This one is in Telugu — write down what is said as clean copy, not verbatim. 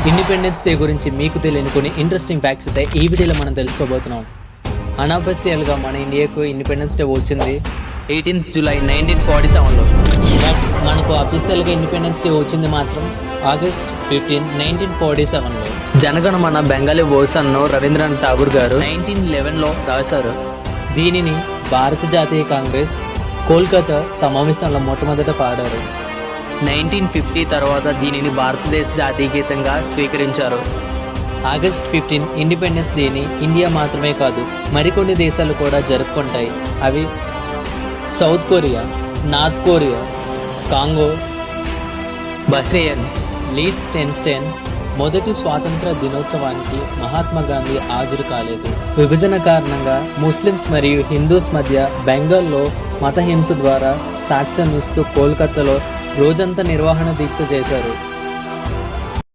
ఇండిపెండెన్స్ డే గురించి మీకు తెలియని కొన్ని ఇంట్రెస్టింగ్ ఫ్యాక్ట్స్ అయితే ఈ వీడియోలో మనం తెలుసుకోబోతున్నాం. అనాఫిషియల్గా మన ఇండియాకు ఇండిపెండెన్స్ డే వచ్చింది 18th July 1947లో. బట్ మనకు అఫీషియల్గా ఇండిపెండెన్స్ డే వచ్చింది మాత్రం August 15, 1947లో. జనగణమన బెంగాలీ వర్షన్ను రవీంద్రనాథ్ ఠాగూర్ గారు 1911లో రాశారు. దీనిని భారత జాతీయ కాంగ్రెస్ కోల్కతా సమావేశంలో మొట్టమొదట పాడారు. 1950 తర్వాత దీనిని భారతదేశ జాతీయ గీతంగా స్వీకరించారు. August 15 ఇండిపెండెన్స్ డేని ఇండియా మాత్రమే కాదు మరికొన్ని దేశాలు కూడా జరుపుకుంటాయి. అవి South Korea, North Korea, Congo, Bahrain, Liechtenstein. మొదటి స్వాతంత్ర దినోత్సవానికి మహాత్మా గాంధీ హాజరు కాలేదు. విభజన కారణంగా ముస్లిమ్స్ మరియు హిందూస్ మధ్య బెంగాల్లో మత హింస ద్వారా సాక్ష్యం ఇస్తూ కోల్కతాలో రోజంతా నిర్వహణ దీక్ష చేశారు.